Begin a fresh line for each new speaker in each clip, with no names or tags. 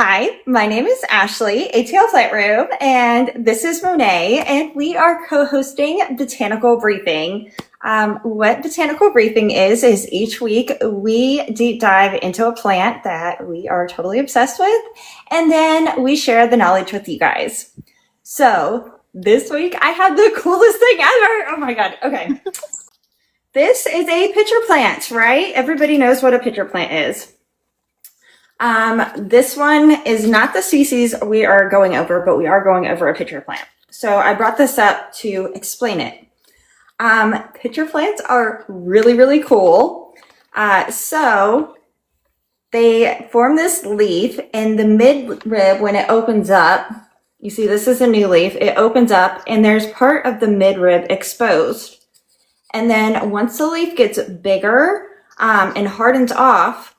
Hi, my name is Ashley, ATL Plant Room, and this is Monet, and we are co-hosting Botanical Briefing. What Botanical Briefing is each week we deep dive into a plant that we are totally obsessed with, and then we share the knowledge with you guys. So this week I have the coolest thing ever. Oh my God. Okay. This is a pitcher plant, right? Everybody knows what a pitcher plant is. This one is not the species we are going over, but we are going over a pitcher plant. So I brought this up to explain it. Pitcher plants are really, really cool. So they form this leaf, and the midrib, when it opens up, you see this is a new leaf, it opens up and there's part of the midrib exposed. And then once the leaf gets bigger and hardens off,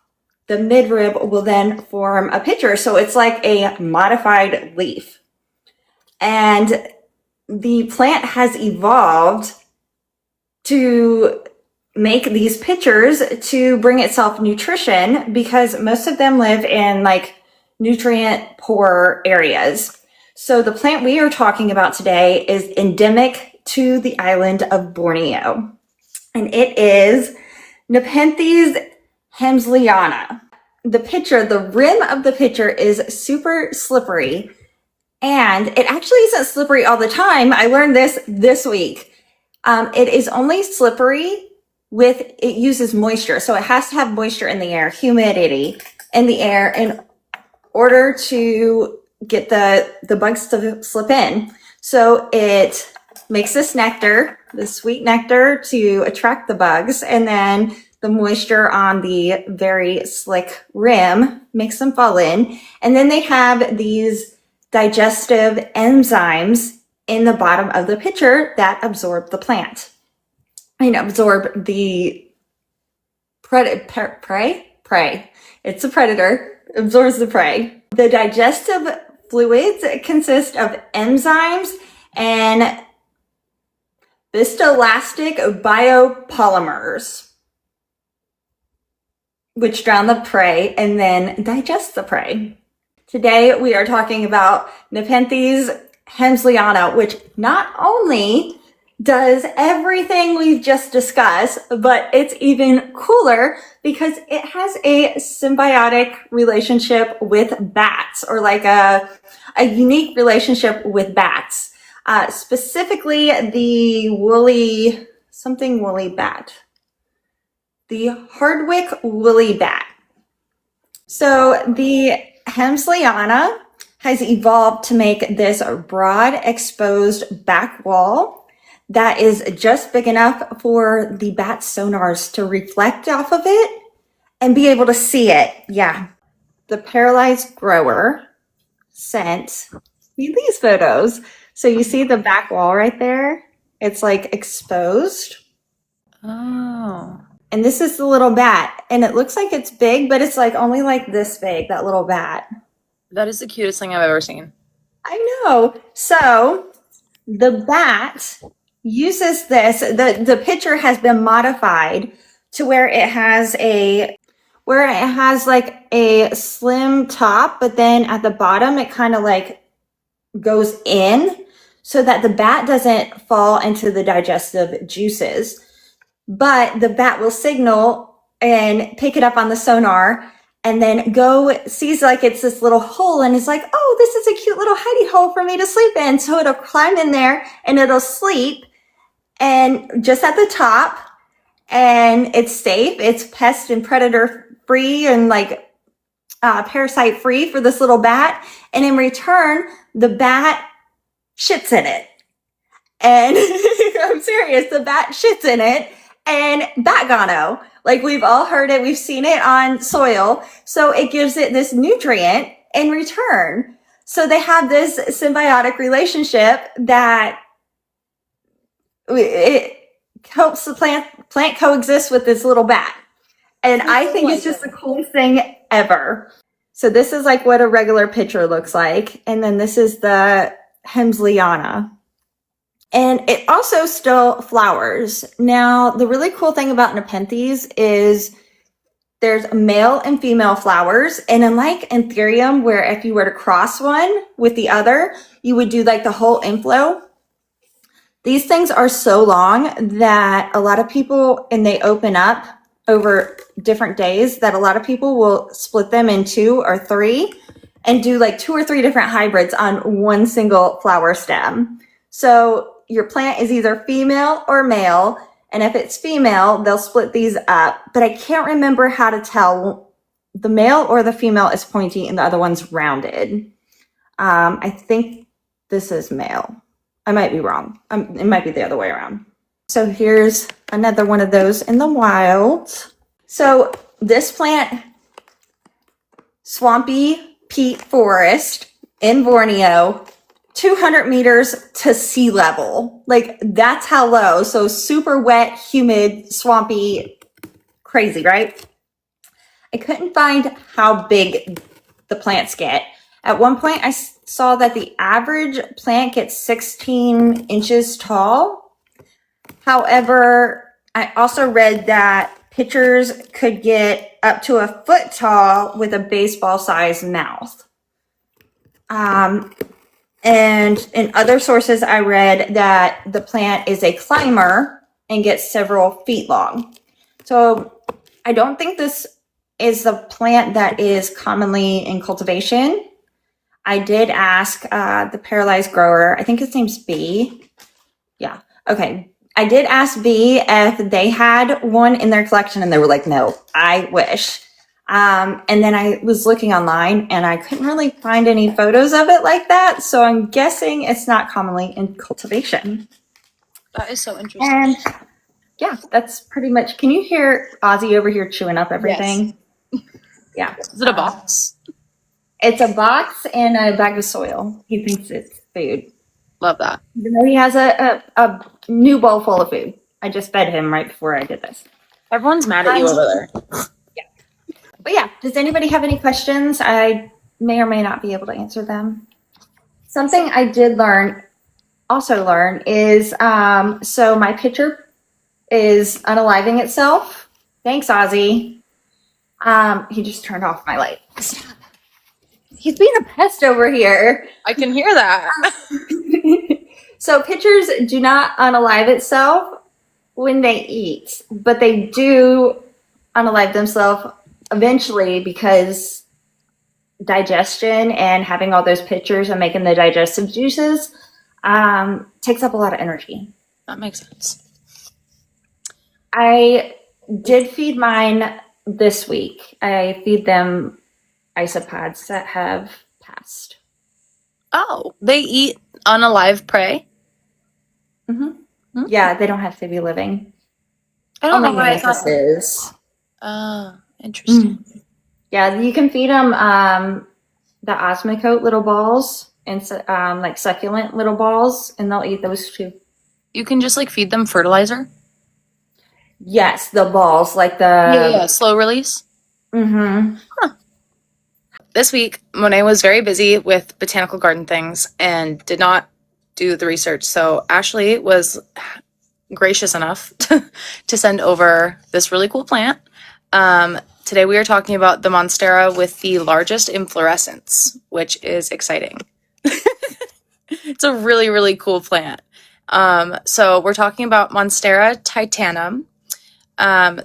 the midrib will then form a pitcher. So it's like a modified leaf. And the plant has evolved to make these pitchers to bring itself nutrition, because most of them live in like nutrient poor areas. So the plant we are talking about today is endemic to the island of Borneo, and it is Nepenthes hemsleyana. The pitcher, the rim of the pitcher is super slippery, and it actually isn't slippery all the time. I learned this week. It is only slippery it uses moisture. So it has to have moisture in the air, humidity in the air, in order to get the bugs to slip in. So it makes this nectar, this sweet nectar, to attract the bugs, and then the moisture on the very slick rim makes them fall in. And then they have these digestive enzymes in the bottom of the pitcher that absorb the plant and absorb the prey. It's a predator, absorbs the prey. The digestive fluids consist of enzymes and viscoelastic biopolymers, which drown the prey and then digest the prey. Today we are talking about Nepenthes hemsleyana, which not only does everything we've just discussed, but it's even cooler because it has a symbiotic relationship with bats, or like a unique relationship with bats. Specifically the woolly bat. The Hardwick woolly bat. So the hemsleyana has evolved to make this broad exposed back wall that is just big enough for the bat sonars to reflect off of it and be able to see it. Yeah. The paralyzed grower sent me these photos. So you see the back wall right there? It's like exposed.
Oh.
And this is the little bat, and it looks like it's big, but it's like only like this big, that little bat.
That is the cutest thing I've ever seen.
I know. So the bat uses this, the pitcher has been modified to where it has like a slim top, but then at the bottom it kind of like goes in so that the bat doesn't fall into the digestive juices. But the bat will signal and pick it up on the sonar and then sees like it's this little hole, and is like, oh, this is a cute little hidey hole for me to sleep in. So it'll climb in there and it'll sleep, and just at the top, and it's safe. It's pest and predator free and like parasite free for this little bat. And in return, the bat shits in it. And I'm serious, the bat shits in it. And bat guano, like we've all heard it, we've seen it on soil. So it gives it this nutrient in return. So they have this symbiotic relationship that it helps the plant coexist with this little bat. And I think it's just the coolest thing ever. So this is like what a regular pitcher looks like. And then this is the hemsleyana. And it also still flowers. Now, the really cool thing about Nepenthes is there's male and female flowers. And unlike anthurium, where if you were to cross one with the other, you would do like the whole inflow. These things are so long that a lot of people, and they open up over different days, that a lot of people will split them in 2 or 3 and do like 2 or 3 different hybrids on one single flower stem. So your plant is either female or male. And if it's female, they'll split these up. But I can't remember how to tell the male or the female is pointy and the other one's rounded. I think this is male. I might be wrong. It might be the other way around. So here's another one of those in the wild. So this plant, swampy peat forest in Borneo, 200 meters to sea level. Like, that's how low. So super wet, humid, swampy, crazy, right? I couldn't find how big the plants get. At one point, I saw that the average plant gets 16 inches tall. However, I also read that pitchers could get up to a foot tall with a baseball-sized mouth. And in other sources, I read that the plant is a climber and gets several feet long. So I don't think this is the plant that is commonly in cultivation. I did ask the paralyzed grower, I think his name's B. Yeah, okay. I did ask B if they had one in their collection, and they were like, no, I wish. And then I was looking online, and I couldn't really find any photos of it like that. So I'm guessing it's not commonly in cultivation.
That is so interesting.
And yeah, that's pretty much. Can you hear Ozzy over here chewing up everything? Yes. Yeah.
Is it a box?
It's a box and a bag of soil. He thinks it's food.
Love that.
Even though he has a new bowl full of food. I just fed him right before I did this.
Everyone's mad at you over there.
Yeah. But yeah, does anybody have any questions? I may or may not be able to answer them. Something I did also learn is, so my pitcher is unaliving itself. Thanks, Ozzy. He just turned off my light. Stop. He's being a pest over here.
I can hear that.
So pitchers do not unalive itself when they eat, but they do unalive themselves eventually because digestion and having all those pitchers and making the digestive juices takes up a lot of energy.
That makes sense.
I did feed mine this week. I feed them isopods that have passed.
Oh, they eat unalive prey?
Mm-hmm. Mm-hmm. Yeah, they don't have to be living.
I don't know why I thought
is.
Interesting.
Mm-hmm. Yeah, you can feed them the osmocote little balls and like succulent little balls, and they'll eat those too.
You can just like feed them fertilizer?
Yes, the balls, like the...
Yeah, slow release?
Mm-hmm.
Huh. This week, Monet was very busy with botanical garden things and did not do the research. So Ashley was gracious enough to send over this really cool plant. Today we are talking about the Monstera with the largest inflorescence, which is exciting. It's a really, really cool plant. So we're talking about Monstera titanum.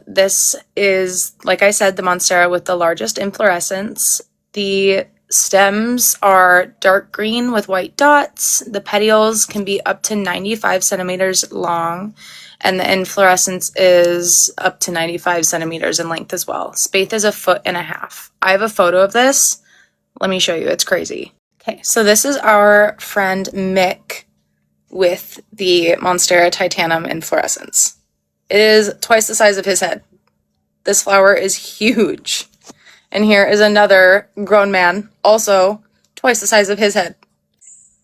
This is, like I said, the Monstera with the largest inflorescence. The stems are dark green with white dots. The petioles can be up to 95 centimeters long, and the inflorescence is up to 95 centimeters in length as well. Spathe is 1.5 feet. I have a photo of this. Let me show you. It's crazy. Okay, so this is our friend Mick with the Monstera titanum inflorescence. It is twice the size of his head. This flower is huge. And here is another grown man, also twice the size of his head.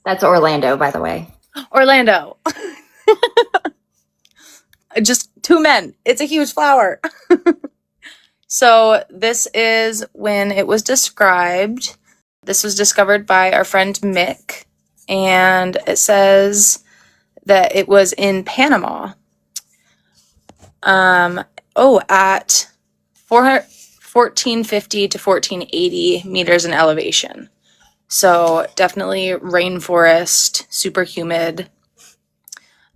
That's Orlando, by the way.
Orlando. Just 2 men. It's a huge flower. So this is when it was described. This was discovered by our friend Mick. And it says that it was in Panama. At 1450 to 1480 meters in elevation. So definitely rainforest, super humid.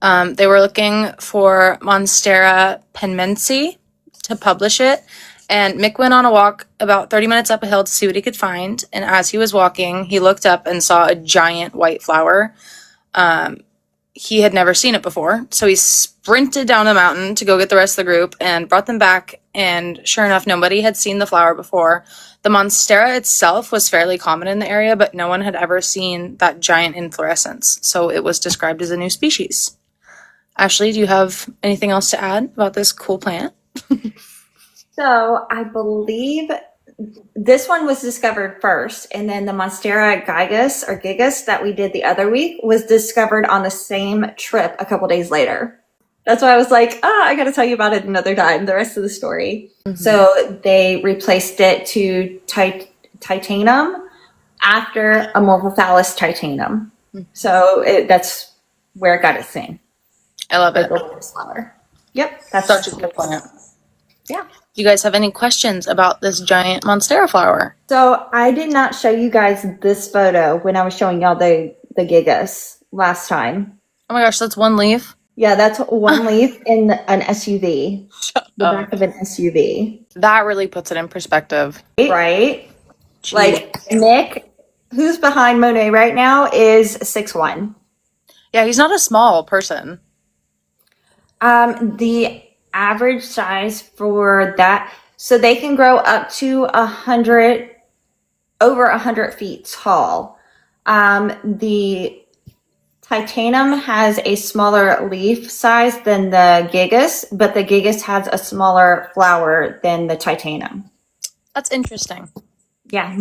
They were looking for Monstera penmensi to publish it. And Mick went on a walk about 30 minutes up a hill to see what he could find. And as he was walking, he looked up and saw a giant white flower. He had never seen it before. So he sprinted down the mountain to go get the rest of the group and brought them back. And sure enough, nobody had seen the flower before. The Monstera itself was fairly common in the area, but no one had ever seen that giant inflorescence. So it was described as a new species. Ashley, do you have anything else to add about this cool plant?
So I believe this one was discovered first, and then the Monstera gigas that we did the other week was discovered on the same trip a couple days later. That's why I was like, I got to tell you about it another time, the rest of the story. Mm-hmm. So they replaced it to titanum after Amorphophallus titanum. Mm-hmm. So that's where it got its name.
I love it.
Flower. Yep. That's
such a good plant.
Yeah.
Do you guys have any questions about this giant Monstera flower?
So I did not show you guys this photo when I was showing y'all the gigas last time.
Oh my gosh, that's one leaf?
Yeah, that's one leaf in an SUV. The back of an SUV.
That really puts it in perspective.
Right? Jeez. Like Nick, who's behind Monet right now, is 6'1".
Yeah, he's not a small person.
The average size for that, so they can grow up to over 100 feet tall. The titanum has a smaller leaf size than the gigas, but the gigas has a smaller flower than the titanum.
That's interesting.
Yeah.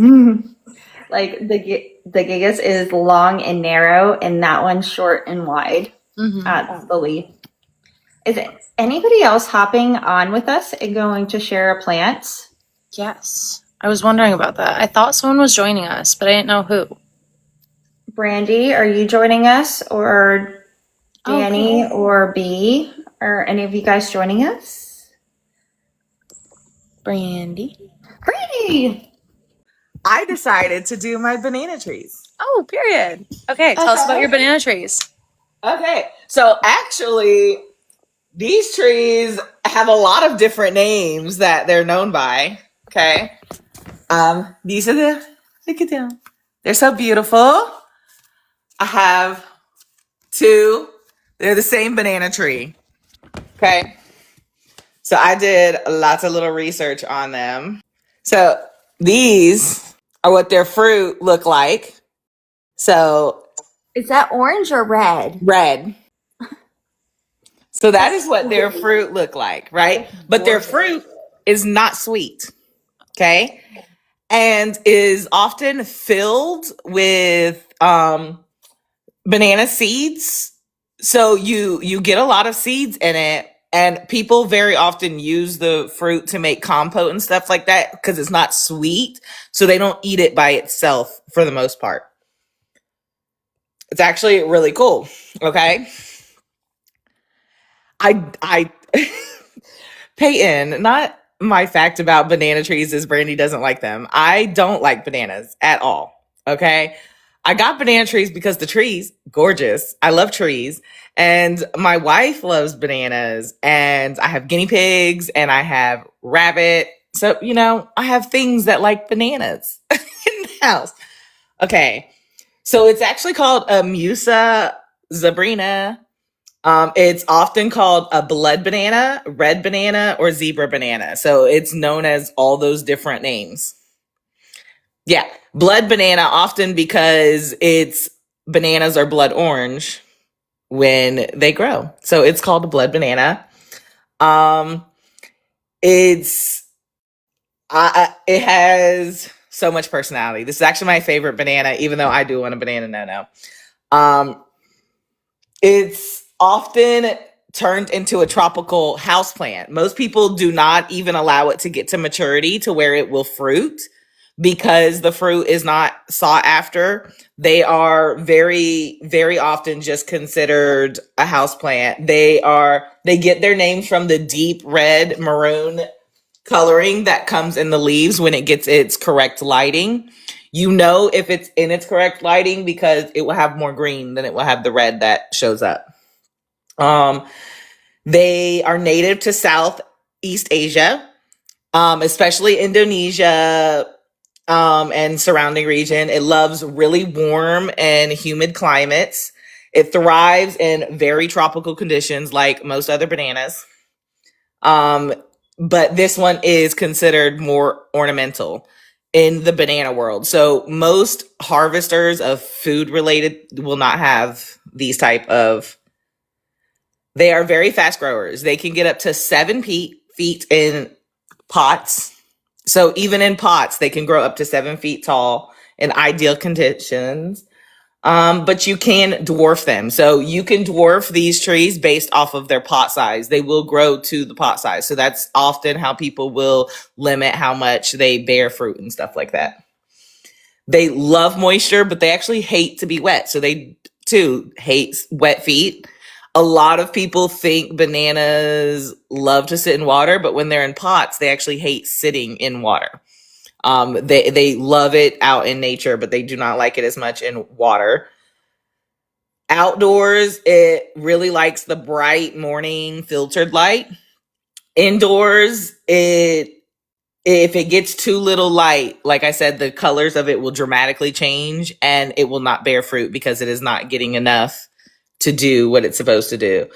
Like the gigas is long and narrow, and that one's short and wide at the leaf. Is it anybody else hopping on with us and going to share a plant?
Yes. I was wondering about that. I thought someone was joining us, but I didn't know who.
Brandi, are you joining us? Or Danny or B? Are any of you guys joining us?
Brandi.
I decided to do my banana trees.
Oh, period. Okay, tell us about your banana trees.
Okay, so actually, these trees have a lot of different names that they're known by. Okay, these are look at them. They're so beautiful. I have two. They're the same banana tree. Okay, so I did lots of little research on them. So these are what their fruit look like. So
is that orange or red?
Red. So that is what their fruit look like, right? But their fruit is not sweet, okay? And is often filled with banana seeds. So you get a lot of seeds in it, and people very often use the fruit to make compote and stuff like that because it's not sweet. So they don't eat it by itself for the most part. It's actually really cool, okay? I Peyton, not my fact about banana trees is Brandi doesn't like them. I don't like bananas at all. Okay. I got banana trees because the trees, gorgeous. I love trees. And my wife loves bananas. And I have guinea pigs and I have rabbit. So, I have things that like bananas in the house. Okay. So it's actually called a Musa zebrina. It's often called a blood banana, red banana, or zebra banana. So it's known as all those different names. Yeah, blood banana often because its bananas are blood orange when they grow. So it's called a blood banana. It has so much personality. This is actually my favorite banana, even though I do want a banana no. It's often turned into a tropical houseplant. Most people do not even allow it to get to maturity to where it will fruit because the fruit is not sought after. They are very, very often just considered a houseplant. They get their names from the deep red maroon coloring that comes in the leaves when it gets its correct lighting. You know if it's in its correct lighting because it will have more green than it will have the red that shows up. They are native to Southeast Asia, especially Indonesia, and surrounding region. It loves really warm and humid climates. It thrives in very tropical conditions like most other bananas. But this one is considered more ornamental in the banana world. So most harvesters of food related will not have these type of, they are very fast growers. They can get up to 7 feet in pots. So even in pots, they can grow up to 7 feet tall in ideal conditions. But you can dwarf them. So you can dwarf these trees based off of their pot size. They will grow to the pot size. So that's often how people will limit how much they bear fruit and stuff like that. They love moisture, but they actually hate to be wet. So they too hate wet feet. A lot of people think bananas love to sit in water, but when they're in pots, they actually hate sitting in water. They love it out in nature, but they do not like it as much in water. Outdoors, it really likes the bright morning filtered light. Indoors, if it gets too little light, like I said, the colors of it will dramatically change and it will not bear fruit because it is not getting enough to do what it's supposed to do.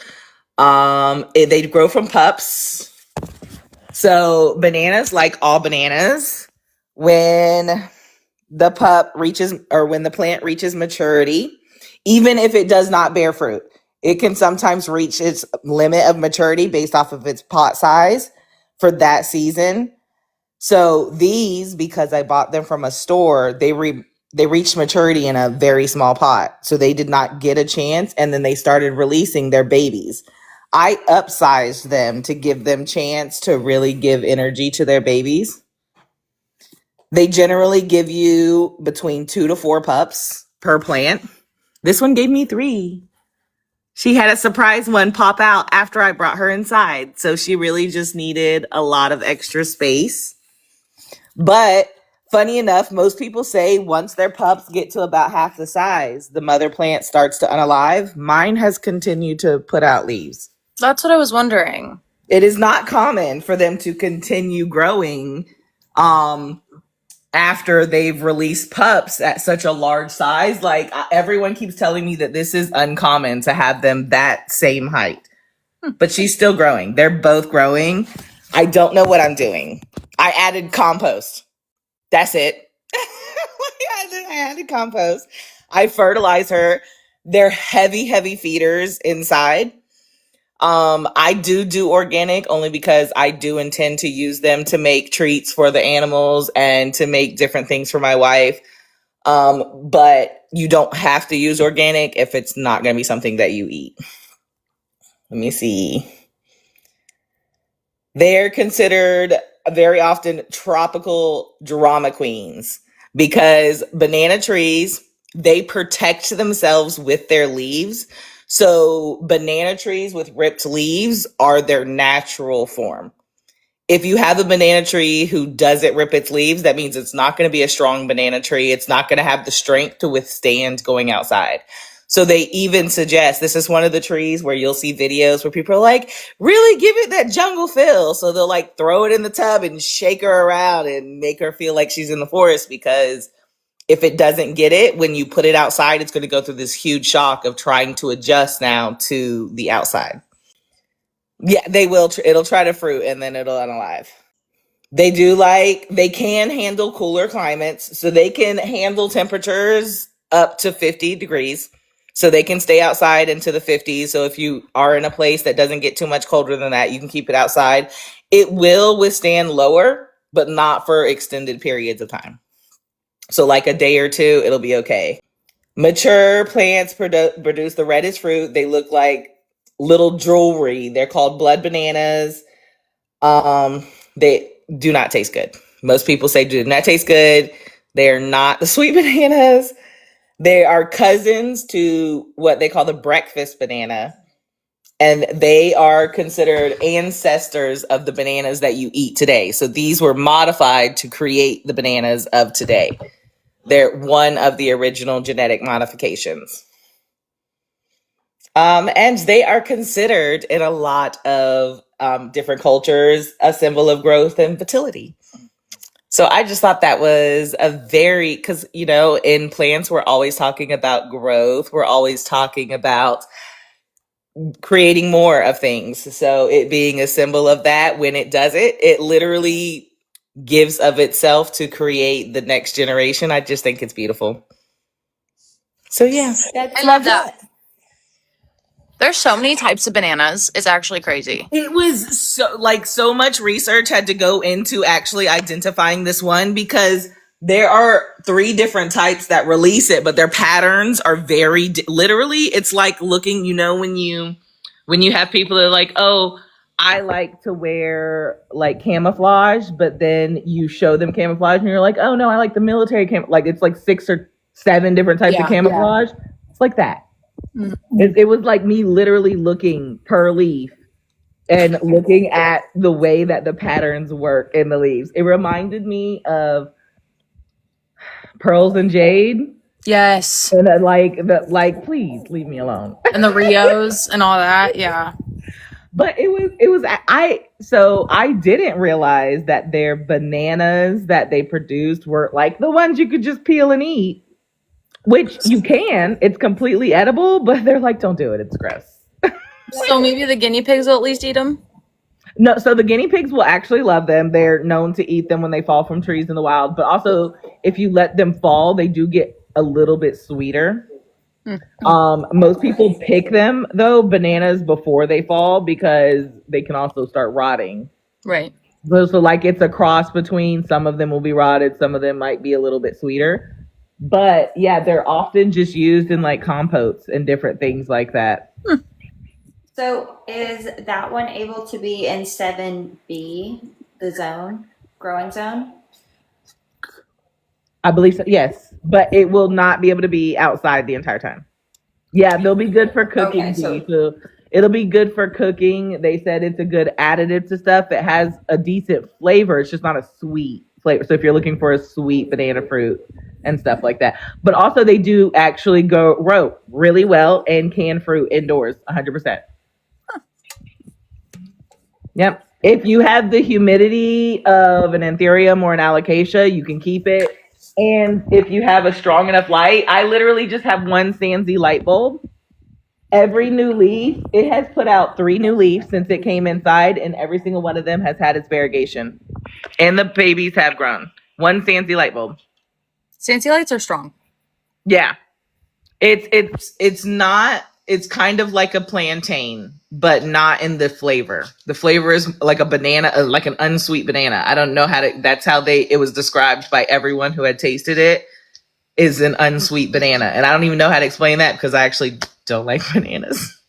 They grow from pups. So bananas, like all bananas, when the plant reaches maturity, even if it does not bear fruit, it can sometimes reach its limit of maturity based off of its pot size for that season. So these, because I bought them from a store, they reached maturity in a very small pot. So they did not get a chance. And then they started releasing their babies. I upsized them to give them chance to really give energy to their babies. They generally give you between 2 to 4 pups per plant. This one gave me 3. She had a surprise one pop out after I brought her inside. So she really just needed a lot of extra space. But funny enough, most people say once their pups get to about half the size, the mother plant starts to unalive. Mine has continued to put out leaves.
That's what I was wondering.
It is not common for them to continue growing after they've released pups at such a large size. Like everyone keeps telling me that this is uncommon to have them that same height. But she's still growing. They're both growing. I don't know what I'm doing. I added compost. That's it. I added compost. I fertilize her. They're heavy, heavy feeders inside. I do organic only because I do intend to use them to make treats for the animals and to make different things for my wife. But you don't have to use organic if it's not going to be something that you eat. Let me see. They're considered very often tropical drama queens because banana trees, they protect themselves with their leaves. So banana trees with ripped leaves are their natural form. If you have a banana tree who doesn't rip its leaves, that means it's not going to be a strong banana tree. It's not going to have the strength to withstand going outside. So they even suggest, this is one of the trees where you'll see videos where people are like, really give it that jungle feel. So they'll like throw it in the tub and shake her around and make her feel like she's in the forest, because if it doesn't get it, when you put it outside, it's going to go through this huge shock of trying to adjust now to the outside. Yeah, they will. It'll try to fruit and then it'll unalive. They can handle cooler climates. So they can handle temperatures up to 50 degrees. So they can stay outside into the 50s. So if you are in a place that doesn't get too much colder than that, you can keep it outside. It will withstand lower, but not for extended periods of time. So like a day or two, it'll be okay. Mature plants produce the reddest fruit. They look like little jewelry. They're called blood bananas. They do not taste good. Most people say do not taste good. They are not the sweet bananas. They are cousins to what they call the breakfast banana. And they are considered ancestors of the bananas that you eat today. So these were modified to create the bananas of today. They're one of the original genetic modifications. And they are considered in a lot of different cultures a symbol of growth and fertility. So I just thought that was because, in plants, we're always talking about growth. We're always talking about creating more of things. So it being a symbol of that, when it does it, it literally gives of itself to create the next generation. I just think it's beautiful. So yeah.
I love that. There's so many types of bananas. It's actually crazy.
It was so much research had to go into actually identifying this one, because there are 3 different types that release it, but their patterns are very literally. It's like looking, when you have people that are like, oh, I like to wear like camouflage, but then you show them camouflage and you're like, oh no, I like the military like it's like 6 or 7 different types of camouflage. Yeah. It's like that. Mm-hmm. It was like me literally looking per leaf and looking at the way that the patterns work in the leaves. It reminded me of Pearls and Jade.
Yes.
And please leave me alone.
And the Rios and all that. Yeah.
But I didn't realize that their bananas that they produced were like the ones you could just peel and eat. Which you can. It's completely edible, but they're like, don't do it. It's gross.
So maybe the guinea pigs will at least eat them?
No, so the guinea pigs will actually love them. They're known to eat them when they fall from trees in the wild. But also, if you let them fall, they do get a little bit sweeter. Most people pick them, though, bananas before they fall, because they can also start rotting.
Right.
So like it's a cross between, some of them will be rotted, some of them might be a little bit sweeter. But yeah, they're often just used in like compotes and different things like that.
So is that one able to be in 7B, the growing zone?
I believe so, yes. But it will not be able to be outside the entire time. Yeah, they'll be good for cooking. Okay, so it'll be good for cooking. They said it's a good additive to stuff. It has a decent flavor. It's just not a sweet flavor. So if you're looking for a sweet banana fruit and stuff like that. But also they do actually grow really well in canned fruit indoors, 100%. Huh. Yep. If you have the humidity of an anthurium or an alocasia, you can keep it. And if you have a strong enough light, I literally just have one Sansi light bulb. Every new leaf, it has put out 3 new leaves since it came inside, and every single one of them has had its variegation. And the babies have grown. One Sansi light bulb.
Sansi lights are strong.
Yeah. It's not, it's kind of like a plantain, but not in the flavor. The flavor is like a banana, like an unsweet banana. I don't know that's how it was described by everyone who had tasted it, is an unsweet banana. And I don't even know how to explain that because I actually don't like bananas.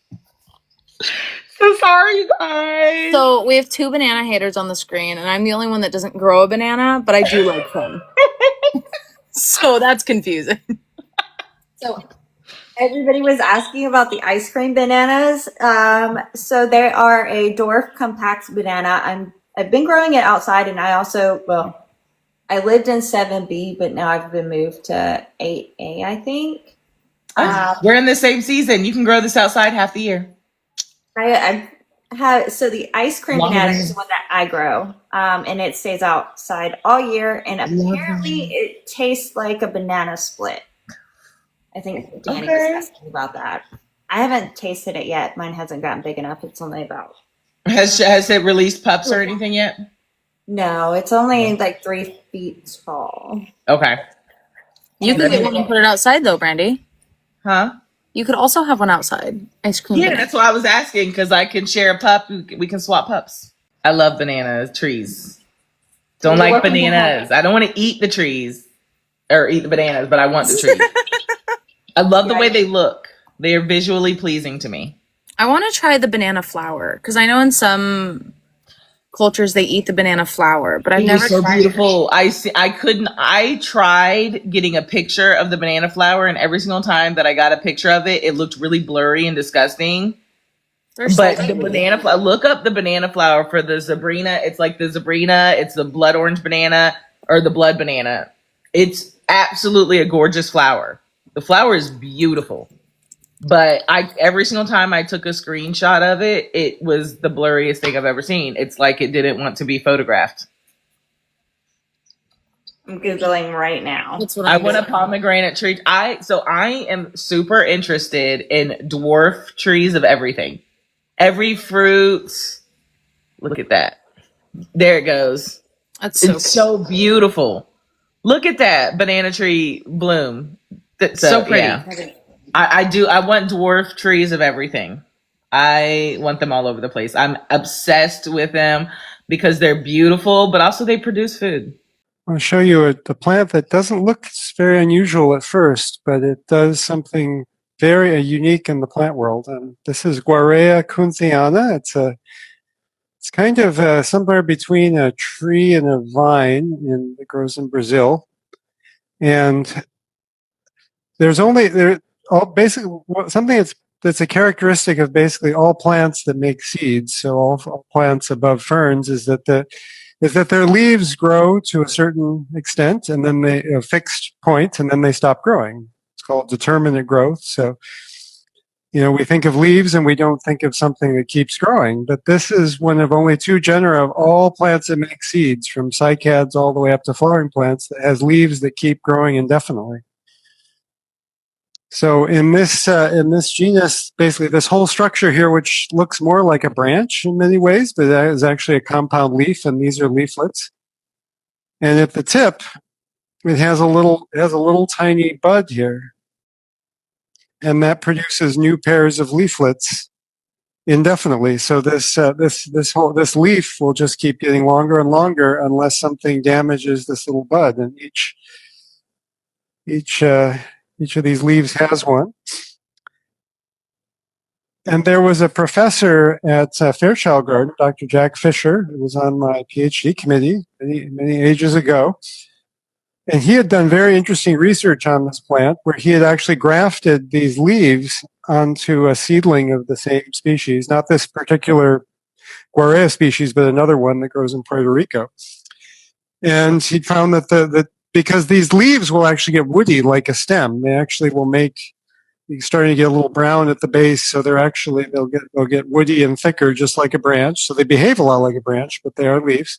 So sorry, you guys.
So we have 2 banana haters on the screen, and I'm the only one that doesn't grow a banana, but I do like them. So that's confusing.
So everybody was asking about the ice cream bananas. So they are a dwarf compact banana. I've been growing it outside, and I lived in 7B, but now I've been moved to 8A, I think.
We're in the same season. You can grow this outside half the year.
So the ice cream banana is the one that I grow, and it stays outside all year, and apparently it tastes like a banana split. I think Danny was asking about that. I haven't tasted it yet. Mine hasn't gotten big enough. It's only about...
Has it released pups or anything yet?
No, it's only like 3 feet tall.
Okay.
You could get one and put it outside though, Brandi.
Huh?
You could also have one outside. Ice cream.
Yeah, that's what I was asking, because I can share a pup. We can swap pups. I love banana trees. Don't like bananas. I don't want to eat the trees or eat the bananas, but I want the trees. I love the way they look. They are visually pleasing to me.
I want to try the banana flower, because I know in some cultures they eat the banana flower, but I've never tried
beautiful. I tried getting a picture of the banana flower, and every single time that I got a picture of it, it looked really blurry and disgusting. But the banana flower, look up the banana flower for the Zabrina. It's like the Zabrina, it's the blood orange banana or the blood banana. It's absolutely a gorgeous flower. The flower is beautiful. But every single time I took a screenshot of it, it was the blurriest thing I've ever seen. It's like it didn't want to be photographed.
I'm Googling right now.
I want a pomegranate tree. I am super interested in dwarf trees of everything. Every fruit. Look at that. There it goes. It's so beautiful. Look at that banana tree bloom. That's so pretty. Yeah. I want dwarf trees of everything. I want them all over the place. I'm obsessed with them because they're beautiful, but also they produce food.
I'll show you a plant that doesn't look very unusual at first, but it does something very unique in the plant world. And this is Guarea kunthiana. It's kind of somewhere between a tree and a vine that grows in Brazil. And basically something that's a characteristic of basically all plants that make seeds. So all plants above ferns is that their leaves grow to a certain extent, and then a fixed point, and then they stop growing. It's called determinate growth. So, we think of leaves and we don't think of something that keeps growing. But this is one of only two genera of all plants that make seeds, from cycads all the way up to flowering plants, that has leaves that keep growing indefinitely. So in this genus, basically this whole structure here, which looks more like a branch in many ways, but that is actually a compound leaf, and these are leaflets. And at the tip, it has a little tiny bud here, and that produces new pairs of leaflets indefinitely. So this leaf will just keep getting longer and longer unless something damages this little bud, and each of these leaves has one. And there was a professor at Fairchild Garden, Dr. Jack Fisher, who was on my PhD committee many ages ago. And he had done very interesting research on this plant, where he had actually grafted these leaves onto a seedling of the same species, not this particular Guarea species, but another one that grows in Puerto Rico. And he found that because these leaves will actually get woody like a stem, they actually will you're starting to get a little brown at the base, so they'll get woody and thicker, just like a branch. So they behave a lot like a branch, but they are leaves.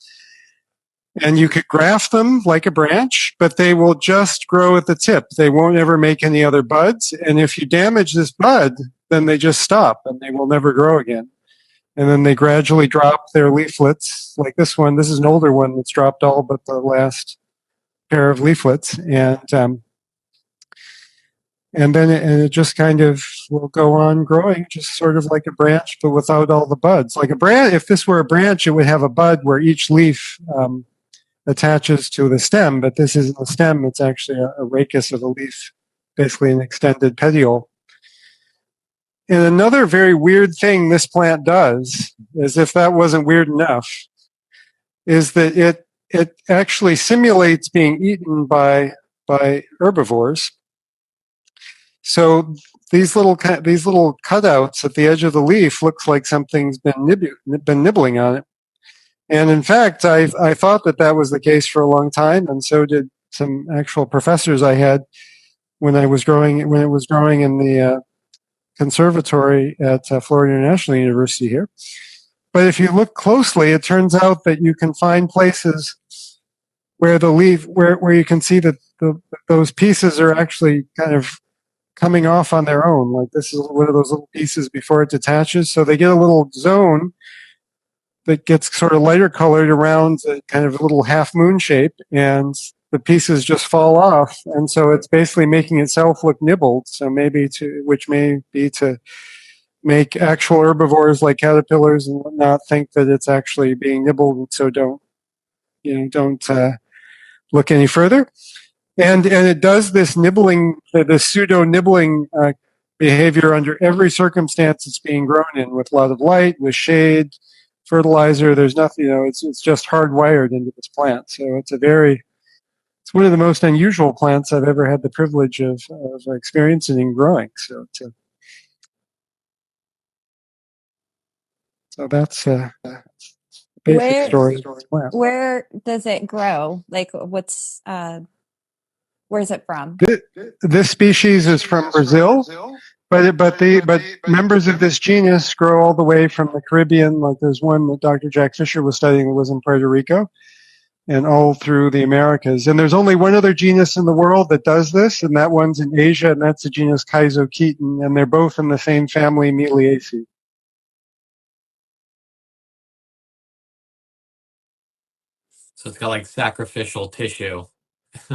And you could graft them like a branch, but they will just grow at the tip. They won't ever make any other buds. And if you damage this bud, then they just stop and they will never grow again. And then they gradually drop their leaflets, like this one. This is an older one that's dropped all but the last pair of leaflets, and then it just kind of will go on growing, just sort of like a branch, but without all the buds. Like a branch, if this were a branch, it would have a bud where each leaf attaches to the stem, but this isn't a stem, it's actually a rachis of a leaf, basically an extended petiole. And another very weird thing this plant does, as if that wasn't weird enough, is that it actually simulates being eaten by herbivores. So these little cutouts at the edge of the leaf looks like something's been nibbling on it. And in fact, I thought that was the case for a long time, and so did some actual professors I had when it was growing in the conservatory at Florida International University here. But if you look closely, it turns out that you can find places where the leaf, where you can see that those pieces are actually kind of coming off on their own. Like this is one of those little pieces before it detaches. So they get a little zone that gets sort of lighter colored around a kind of a little half moon shape, and the pieces just fall off. And so it's basically making itself look nibbled. So which may be to make actual herbivores like caterpillars and whatnot think that it's actually being nibbled, and so don't look any further. And it does this nibbling, this pseudo nibbling behavior under every circumstance it's being grown in, with a lot of light, with shade, fertilizer. There's nothing, it's just hardwired into this plant. So it's one of the most unusual plants I've ever had the privilege of experiencing and growing. So So that's a basic story of this plant.
Where does it grow? Like, where's it from?
This species is from Brazil, but members of this genus grow all the way from the Caribbean. Like there's one that Dr. Jack Fisher was studying that was in Puerto Rico, and all through the Americas. And there's only one other genus in the world that does this, and that one's in Asia, and that's the genus Chrysocheton, and they're both in the same family, Meliaceae.
So it's got like sacrificial tissue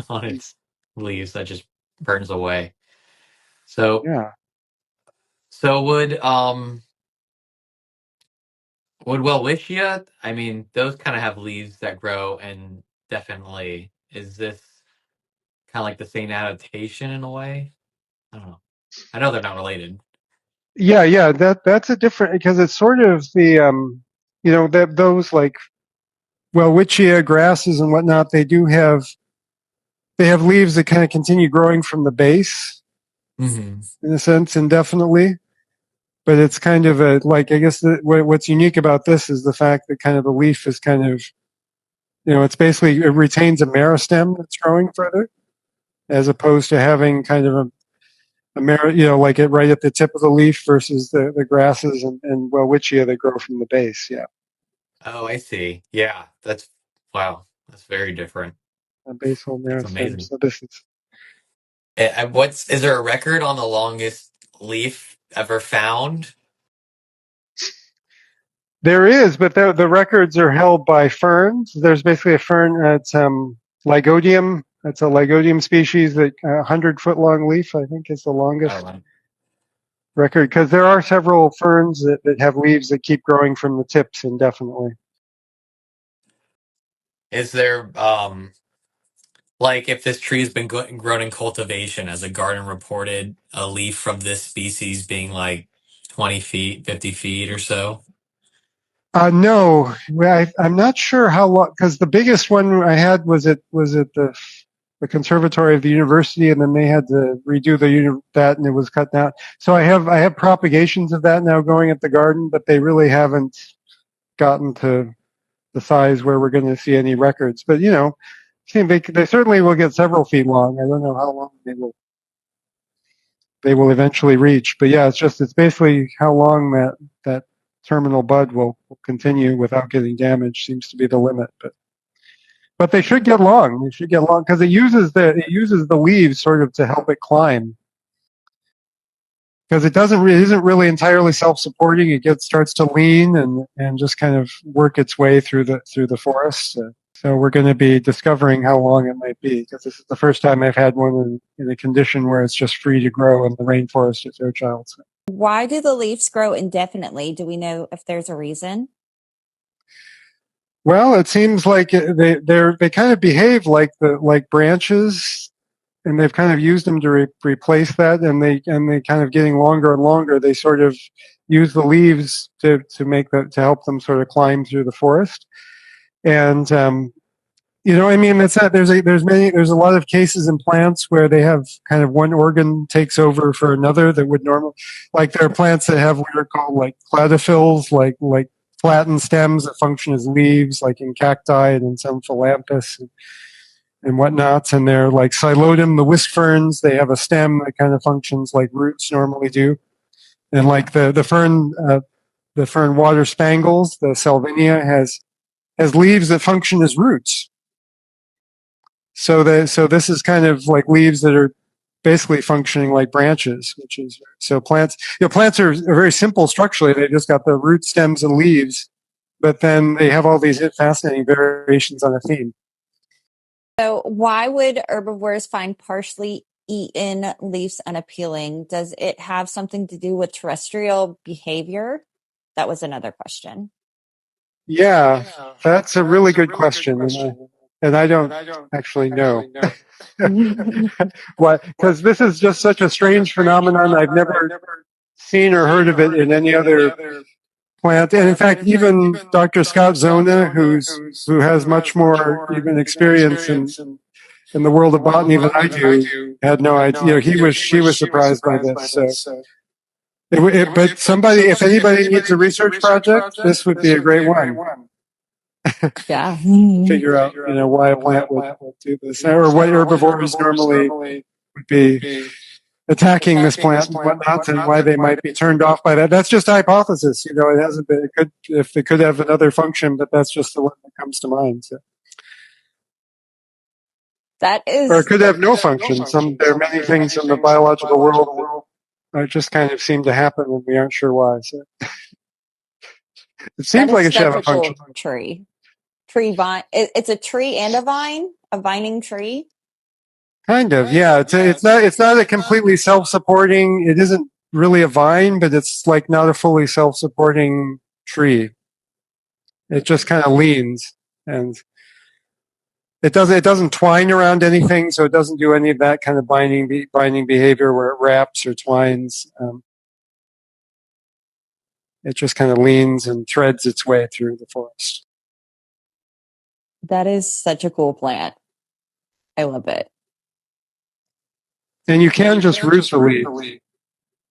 on its leaves that just burns away. So
Yeah.
so would Welwitschia, I mean, those kind of have leaves that grow, and definitely is this kind of like the same adaptation in a way? I don't know. I know they're not related.
Yeah, that's a different, because it's sort of the that those like Welwitschia grasses and whatnot, they have leaves that kind of continue growing from the base
Mm-hmm.
in a sense indefinitely. But it's kind of a, like, I guess what's unique about this is the fact that kind of the leaf is kind of, it's basically, it retains a meristem that's growing further, as opposed to having kind of like it right at the tip of the leaf versus the grasses and Welwitschia that grow from the base. Yeah.
Oh, I see. Yeah, wow. That's very different.
A basal
That's
meristem.
amazing.
So this is.
Is there a record on the longest leaf ever found?
There is, but the records are held by ferns. There's basically a fern that's Lygodium. That's a Lygodium species that 100-foot long leaf, I think, is the longest record, because there are several ferns that have leaves that keep growing from the tips indefinitely.
Is there like if this tree has been grown in cultivation, as a garden reported a leaf from this species being like 20 feet, 50 feet or so?
No, I'm not sure how long, because the biggest one I had was at the conservatory of the university, and then they had to redo that, and it was cut down. So I have propagations of that now going at the garden, but they really haven't gotten to the size where we're going to see any records. But they certainly will get several feet long. I don't know how long they will eventually reach. But yeah, it's basically how long that terminal bud will continue without getting damaged seems to be the limit. But they should get long. They should get long because it uses the leaves sort of to help it climb. Because it isn't really entirely self-supporting. It starts to lean and just kind of work its way through the forest. So we're going to be discovering how long it might be, because this is the first time I've had one in a condition where it's just free to grow in the rainforest at Fairchild. So.
Why do the leaves grow indefinitely? Do we know if there's a reason?
Well, it seems like they kind of behave like branches, and they've kind of used them to replace that, and they kind of getting longer and longer. They sort of use the leaves to help them sort of climb through the forest, and I mean, there's a lot of cases in plants where they have kind of one organ takes over for another that would normally, like there are plants that have what are called like cladophylls, like flattened stems that function as leaves, like in cacti and in some phalampus and whatnots. And they're like Psilotum, the whisk ferns, they have a stem that kind of functions like roots normally do. And like the fern water spangles, the Salvinia has leaves that function as roots. So this is kind of like leaves that are basically functioning like branches, which is, so plants are very simple structurally. They just got the root, stems, and leaves, but then they have all these fascinating variations on a theme.
So why would herbivores find partially eaten leaves unappealing? Does it have something to do with terrestrial behavior? That was another question.
Yeah, that's a really good question. And I don't actually know. Why? Because this is just such a strange phenomenon. I've never seen or heard of it in any other plant. And in fact, even Dr. Scott Zona, who has much more even experience in the world of botany than I do, had no idea. She was surprised by this. So But somebody, if anybody needs a research project, this would be a great one.
Yeah.
Figure out, why a plant would do this, or what herbivores normally would be attacking this plant and whatnot, and why they might be turned off by that. That's just a hypothesis. It hasn't been. It could, if it could have another function, but that's just the one that comes to mind. So.
That is.
Or it could have no function. There are many things in the biological world that just kind of seem to happen, and we aren't sure why. So. It seems like it should have a function.
Cool tree vine. It's a tree and a vining tree.
Kind of, yeah. It's not a completely self-supporting. It isn't really a vine, but it's like not a fully self-supporting tree. It just kind of leans, and it doesn't twine around anything, so it doesn't do any of that kind of binding behavior where it wraps or twines. It just kind of leans and threads its way through the forest.
That is such a cool plant. I love it.
And you can just root the leaf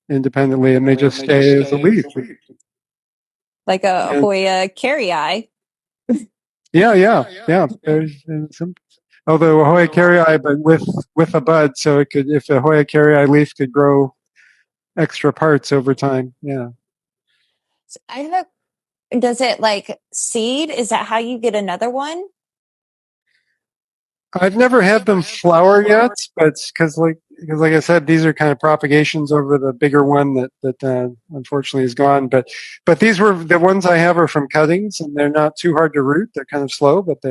independently, and they just stay as a leaf.
Like a Hoya carrii.
Yeah. There's some, although Hoya carrii, but with a bud, so it could, if a Hoya carrii leaf could grow extra parts over time. Yeah.
So I don't know. Does it like seed? Is that how you get another one?
I've never had them flower yet, but because like I said, these are kind of propagations over the bigger one that unfortunately is gone. But these were the ones I have are from cuttings, and they're not too hard to root. They're kind of slow, but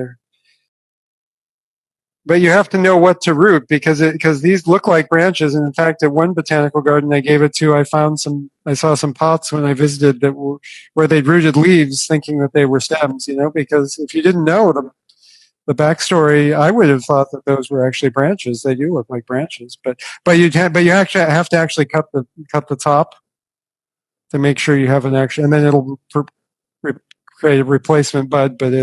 you have to know what to root because these look like branches. And in fact, at one botanical garden I gave it to, I saw some pots when I visited where they'd rooted leaves, thinking that they were stems. Because if you didn't know the backstory, I would have thought that those were actually branches. They do look like branches, but you actually have to actually cut the top to make sure you have an actual, and then it'll create a replacement bud. But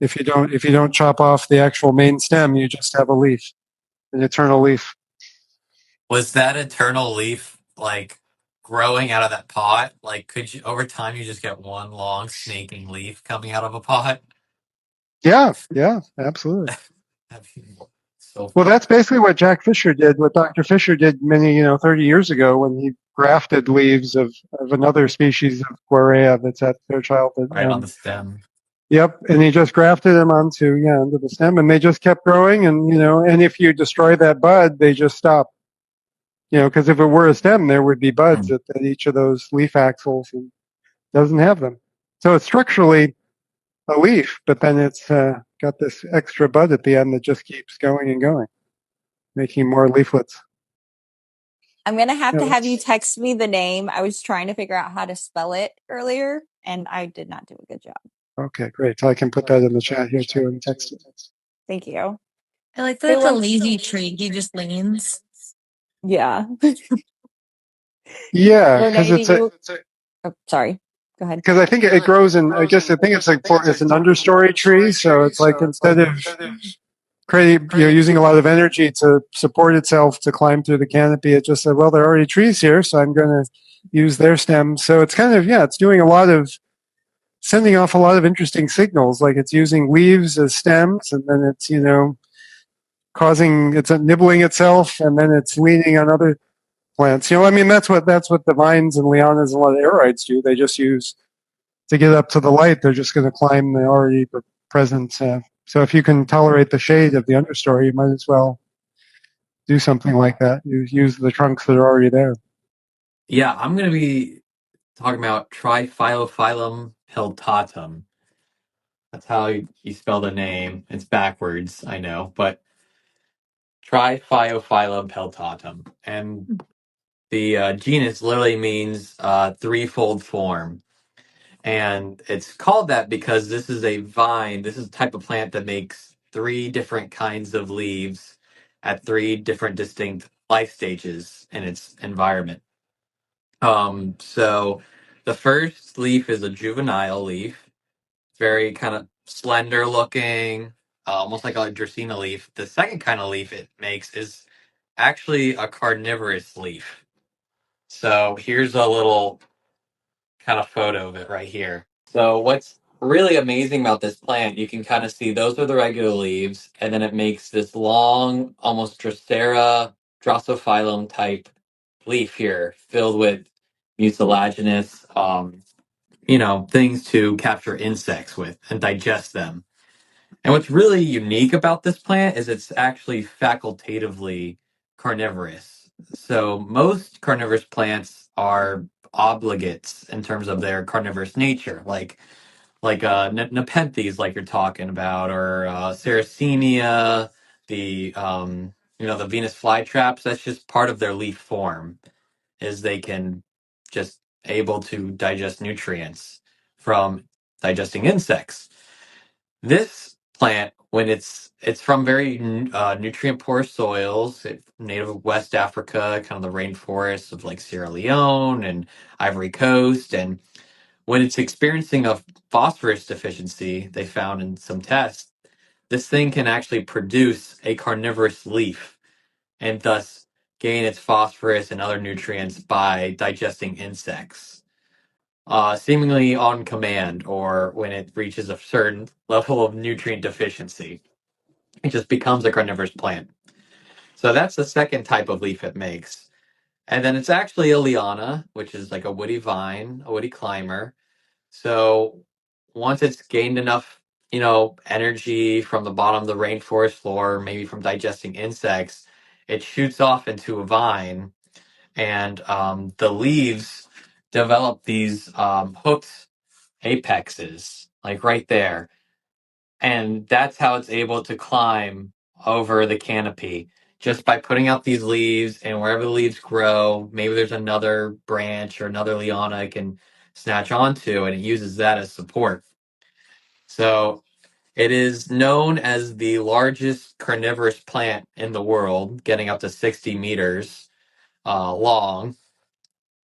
if you don't chop off the actual main stem, you just have a leaf, an eternal leaf.
Was that eternal leaf like growing out of that pot? Like, could you over time you just get one long snaking leaf coming out of a pot?
Yeah, absolutely.
So
well, that's basically what Jack Fisher did, what Dr. Fisher did many, 30 years ago when he grafted leaves of another species of Guarea that's at Fairchild.
Right on the stem.
Yep, and he just grafted them onto the stem, and they just kept growing, and and if you destroy that bud, they just stop. Because if it were a stem, there would be buds at each of those leaf axils, and it doesn't have them. So it's structurally a leaf, but then it's got this extra bud at the end that just keeps going and going, making more leaflets.
I'm going to have you text me the name. I was trying to figure out how to spell it earlier, and I did not do a good job.
Okay, great. So I can put that in the chat here too and text it.
Thank you.
I like that it's a lazy tree. He just leans.
Yeah.
Yeah, because it's
sorry. Go ahead.
Because I think it grows in. I think it's like it's an understory tree, so it's like instead of creating, using a lot of energy to support itself to climb through the canopy, it just said, well, there are already trees here, so I'm going to use their stems. So it's kind of it's doing sending off a lot of interesting signals. Like it's using leaves as stems, and then it's it's nibbling itself, and then it's leaning on other plants. That's what the vines and lianas and a lot of aroids do. They just use to get up to the light. They're just going to climb the already present. So if you can tolerate the shade of the understory, you might as well do something like that. Use the trunks that are already there.
Yeah, I'm going to be talking about Triphyophyllum peltatum. That's how you spell the name. It's backwards, I know, but Triphyophyllum peltatum. And the genus literally means threefold form. And it's called that because this is a vine. This is a type of plant that makes three different kinds of leaves at three different distinct life stages in its environment. So the first leaf is a juvenile leaf, very kind of slender looking, almost like a Dracaena leaf. The second kind of leaf it makes is actually a carnivorous leaf. So here's a little kind of photo of it right here. So what's really amazing about this plant, you can kind of see those are the regular leaves, and then it makes this long, almost Drosera, Drosophilum type leaf here, filled with mucilaginous, things to capture insects with and digest them. And what's really unique about this plant is it's actually facultatively carnivorous. So most carnivorous plants are obligates in terms of their carnivorous nature, like Nepenthes, like you're talking about, or Sarracenia, the Venus flytraps. That's just part of their leaf form, is they can just able to digest nutrients from digesting insects. This plant, when it's from very nutrient poor soils, native of West Africa, kind of the rainforests of like Sierra Leone and Ivory Coast, and when it's experiencing a phosphorus deficiency, they found in some tests, this thing can actually produce a carnivorous leaf and thus gain its phosphorus and other nutrients by digesting insects, seemingly on command or when it reaches a certain level of nutrient deficiency. It just becomes a carnivorous plant. So that's the second type of leaf it makes. And then it's actually a liana, which is like a woody vine, a woody climber. So once it's gained enough, energy from the bottom of the rainforest floor, maybe from digesting insects, it shoots off into a vine, and the leaves develop these hooked apexes, like right there. And that's how it's able to climb over the canopy, just by putting out these leaves, and wherever the leaves grow, maybe there's another branch or another liana it can snatch onto, and it uses that as support. So it is known as the largest carnivorous plant in the world, getting up to 60 meters long,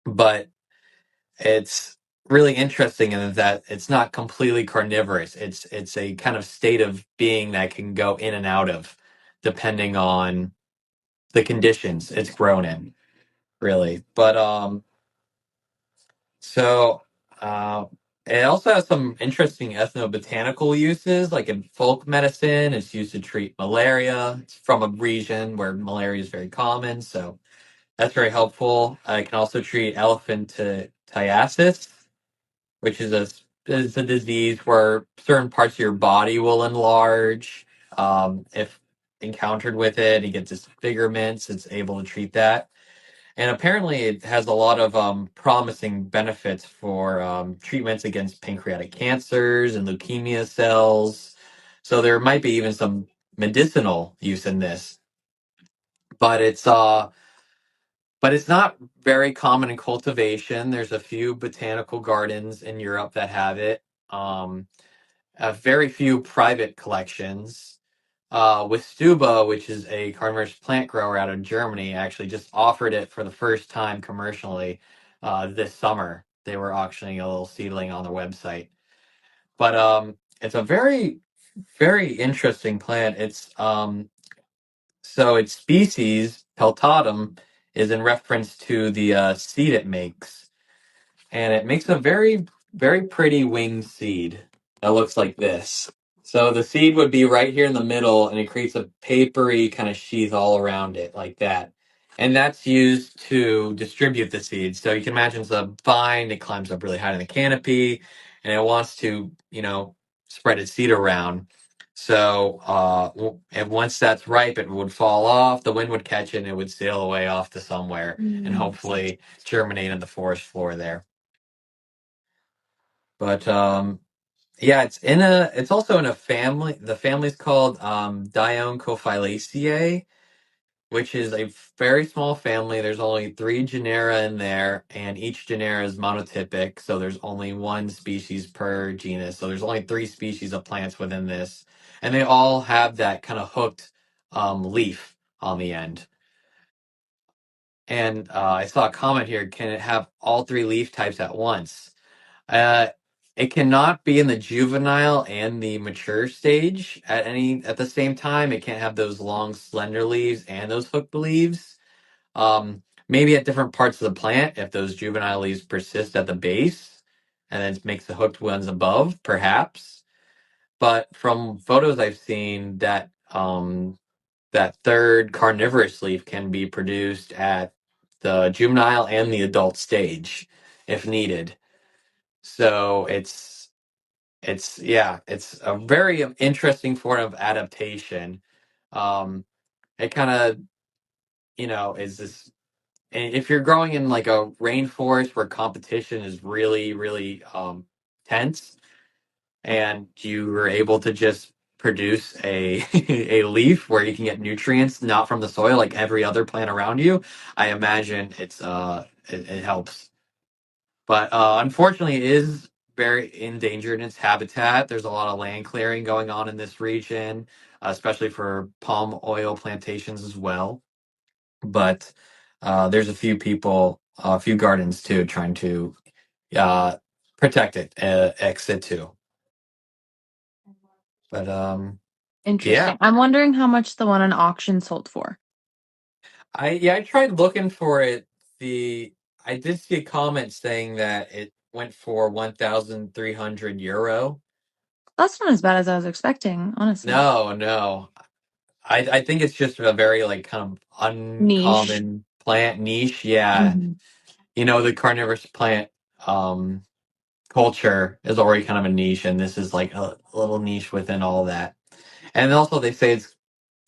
but it's really interesting in that it's not completely carnivorous. It's a kind of state of being that can go in and out of, depending on the conditions it's grown in, really. But so uh, it also has some interesting ethnobotanical uses, like in folk medicine. It's used to treat malaria. It's from a region where malaria is very common, so that's very helpful. It can also treat elephantiasis, which is a disease where certain parts of your body will enlarge. If encountered with it, you get disfigurements. It's able to treat that, and apparently, it has a lot of promising benefits for treatments against pancreatic cancers and leukemia cells. So there might be even some medicinal use in this, but it's not very common in cultivation. There's a few botanical gardens in Europe that have it. Um, very few private collections. With Stuba, which is a carnivorous plant grower out of Germany, actually just offered it for the first time commercially this summer. They were auctioning a little seedling on their website. But it's a very, very interesting plant. So its species, peltatum, is in reference to the seed it makes. And it makes a very, very pretty winged seed that looks like this. So the seed would be right here in the middle, and it creates a papery kind of sheath all around it, like that. And that's used to distribute the seeds. So you can imagine it's a vine, it climbs up really high in the canopy, and it wants to, spread its seed around. So and once that's ripe, it would fall off, the wind would catch it, and it would sail away off to somewhere and hopefully germinate in the forest floor there. But yeah, it's also in a family. The family's called Dioncophalaceae, which is a very small family. There's only three genera in there, and each genera is monotypic, so there's only one species per genus. So there's only three species of plants within this, and they all have that kind of hooked leaf on the end. And I saw a comment here: can it have all three leaf types at once? Uh, it cannot be in the juvenile and the mature stage at the same time. It can't have those long, slender leaves and those hooked leaves. maybe at different parts of the plant, if those juvenile leaves persist at the base and then makes the hooked ones above, perhaps. But from photos I've seen, that third carnivorous leaf can be produced at the juvenile and the adult stage if needed. So it's a very interesting form of adaptation. It kind of, is this, and if you're growing in like a rainforest where competition is really, really tense, and you were able to just produce a a leaf where you can get nutrients not from the soil like every other plant around you, I imagine it helps. But unfortunately, it is very endangered in its habitat. There's a lot of land clearing going on in this region, especially for palm oil plantations as well. But there's a few people, a few gardens too, trying to uh, protect it ex situ. But yeah,
Interesting. I'm wondering how much the one on auction sold for.
I tried looking for it. The I did see a comment saying that it went for 1,300 euro.
That's not as bad as I was expecting, honestly.
No, no. I think it's just a very like kind of
Niche.
uncommon plant niche. Yeah.
Hmm.
The carnivorous plant um culture is already kind of a niche, and this is like a little niche within all that. And also they say it's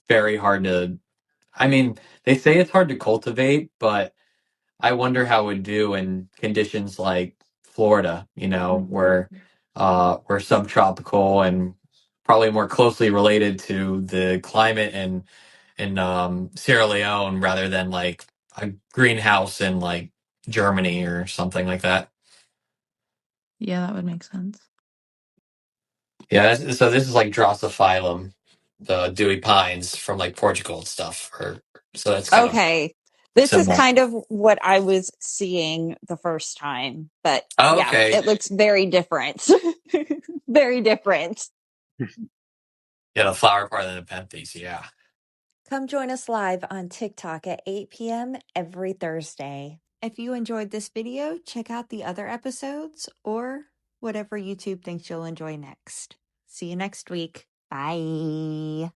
very hard to I mean, they say it's hard to cultivate, but I wonder how it would do in conditions like Florida, where we're subtropical and probably more closely related to the climate in Sierra Leone rather than like a greenhouse in like Germany or something like that.
Yeah, that would make sense.
Yeah, so this is like Drosophilum, the dewy pines from like Portugal and stuff. So that's kind of
Okay. This is
similar.
kind of what I was seeing the first time, but
Oh,
yeah,
okay.
it looks very different. Very different.
Yeah, the flower part of the Nepenthes. Yeah.
Come join us live on TikTok at 8 p.m. every Thursday. If you enjoyed this video, check out the other episodes or whatever YouTube thinks you'll enjoy next. See you next week. Bye.